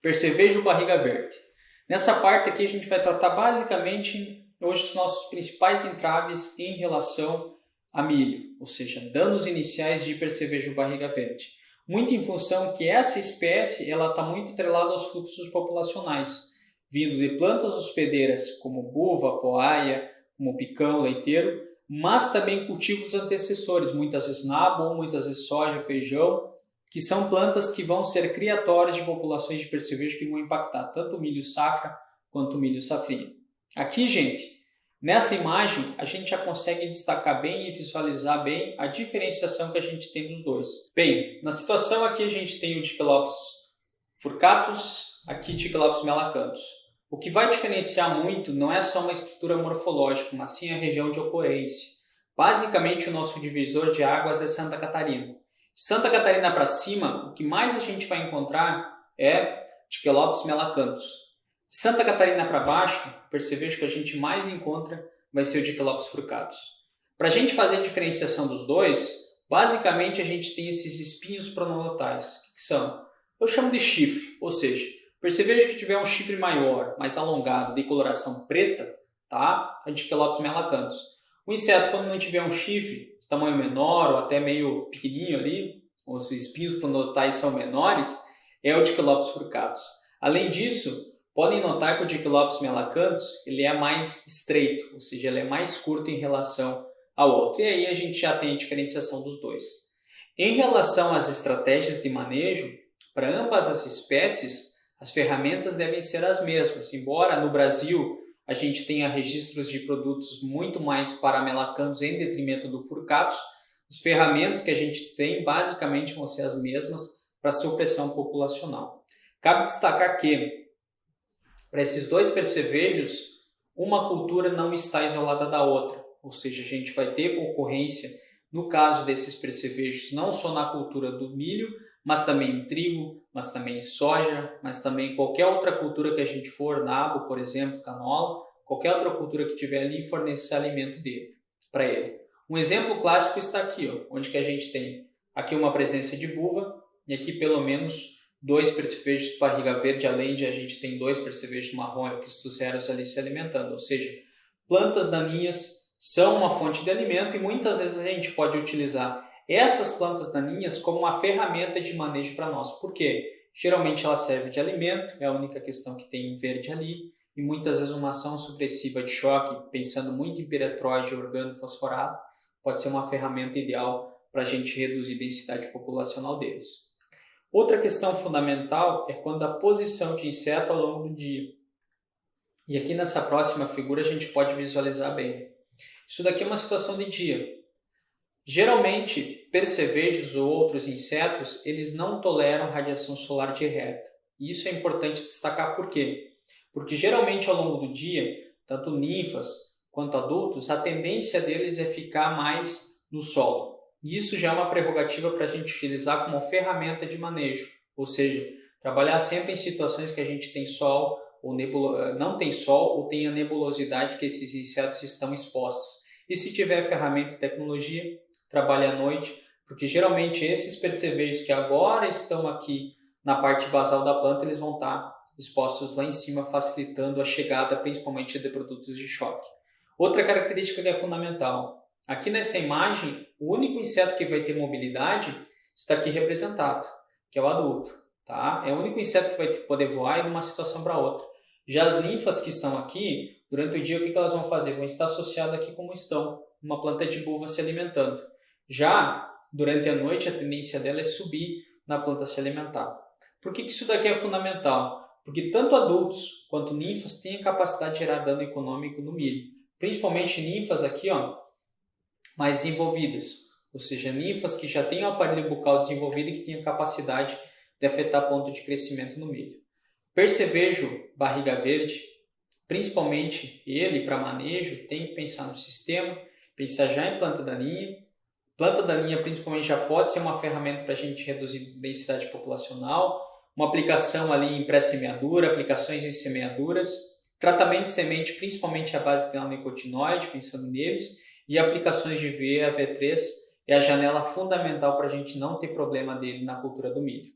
Percevejo barriga verde. Nessa parte aqui a gente vai tratar basicamente hoje os nossos principais entraves em relação a milho, ou seja, danos iniciais de percevejo barriga verde. Muito em função que essa espécie está muito atrelada aos fluxos populacionais, vindo de plantas hospedeiras como buva, poaia, como picão, leiteiro, mas também cultivos antecessores, muitas vezes nabo, muitas vezes soja, feijão, que são plantas que vão ser criatórias de populações de percevejo que vão impactar tanto o milho safra quanto o milho safrinha. Aqui, gente, nessa imagem a gente já consegue destacar bem e visualizar bem a diferenciação que a gente tem dos dois. Bem, na situação aqui a gente tem o Dichelopsis furcatus, aqui Dichelopsis melacanthus. O que vai diferenciar muito não é só uma estrutura morfológica, mas sim a região de ocorrência. Basicamente o nosso divisor de águas é Santa Catarina. Santa Catarina para cima, o que mais a gente vai encontrar é Dichelopsis melacanthus. Santa Catarina para baixo, o percevejo que a gente mais encontra vai ser o Dichelopsis furcatus. Para a gente fazer a diferenciação dos dois, basicamente a gente tem esses espinhos pronodotais, que são, eu chamo de chifre, ou seja, percevejo que tiver um chifre maior, mais alongado, de coloração preta, tá? É Dichelopsis melacanthus. O inseto, quando não tiver um chifre de tamanho menor ou até meio pequenininho ali, os espinhos pronodotais são menores, é o Dichelopsis furcatus. Além disso, podem notar que o Dichelopsis melacanthus ele é mais estreito, ou seja, ele é mais curto em relação ao outro. E aí a gente já tem a diferenciação dos dois. Em relação às estratégias de manejo, para ambas as espécies, as ferramentas devem ser as mesmas. Embora no Brasil a gente tenha registros de produtos muito mais para melacanthus em detrimento do furcatus, as ferramentas que a gente tem basicamente vão ser as mesmas para supressão populacional. Cabe destacar que para esses dois percevejos, uma cultura não está isolada da outra, ou seja, a gente vai ter ocorrência, no caso desses percevejos, não só na cultura do milho, mas também em trigo, mas também em soja, mas também em qualquer outra cultura que a gente for, nabo, por exemplo, canola, qualquer outra cultura que tiver ali, fornecer alimento dele, para ele. Um exemplo clássico está aqui, onde que a gente tem aqui uma presença de buva e aqui pelo menos 2 percevejos barriga verde, além de a gente tem 2 percevejos marrom e opistroceros ali se alimentando. Ou seja, plantas daninhas são uma fonte de alimento e muitas vezes a gente pode utilizar essas plantas daninhas como uma ferramenta de manejo para nós. Por quê? Geralmente ela serve de alimento, é a única questão que tem verde ali, e muitas vezes uma ação supressiva de choque, pensando muito em piretróide organofosforato, pode ser uma ferramenta ideal para a gente reduzir a densidade populacional deles. Outra questão fundamental é quando a posição de inseto ao longo do dia. E aqui nessa próxima figura a gente pode visualizar bem. Isso daqui é uma situação de dia. Geralmente, percevejos ou outros insetos, eles não toleram radiação solar direta. E isso é importante destacar por quê? Porque geralmente ao longo do dia, tanto ninfas quanto adultos, a tendência deles é ficar mais no solo. Isso já é uma prerrogativa para a gente utilizar como ferramenta de manejo, ou seja, trabalhar sempre em situações que a gente tem sol ou não tem sol ou tem a nebulosidade que esses insetos estão expostos. E se tiver ferramenta e tecnologia, trabalhe à noite, porque geralmente esses percevejos que agora estão aqui na parte basal da planta, eles vão estar expostos lá em cima, facilitando a chegada principalmente de produtos de choque. Outra característica que é fundamental. Aqui nessa imagem, o único inseto que vai ter mobilidade está aqui representado, que é o adulto. Tá? É o único inseto que vai poder voar de uma situação para outra. Já as ninfas que estão aqui, durante o dia, o que elas vão fazer? Vão estar associadas aqui como estão, uma planta de buva se alimentando. Já durante a noite, a tendência dela é subir na planta se alimentar. Por que isso daqui é fundamental? Porque tanto adultos quanto ninfas têm a capacidade de gerar dano econômico no milho. Principalmente ninfas aqui, mais desenvolvidas, ou seja, ninfas que já têm o aparelho bucal desenvolvido e que têm a capacidade de afetar ponto de crescimento no milho. Percevejo barriga verde, principalmente ele para manejo, tem que pensar no sistema, pensar já em planta daninha. Planta daninha principalmente já pode ser uma ferramenta para a gente reduzir densidade populacional, uma aplicação ali em pré-semeadura, aplicações em semeaduras, tratamento de semente principalmente à base de neonicotinoide, pensando neles, e aplicações de VE a V3 é a janela fundamental para a gente não ter problema dele na cultura do milho.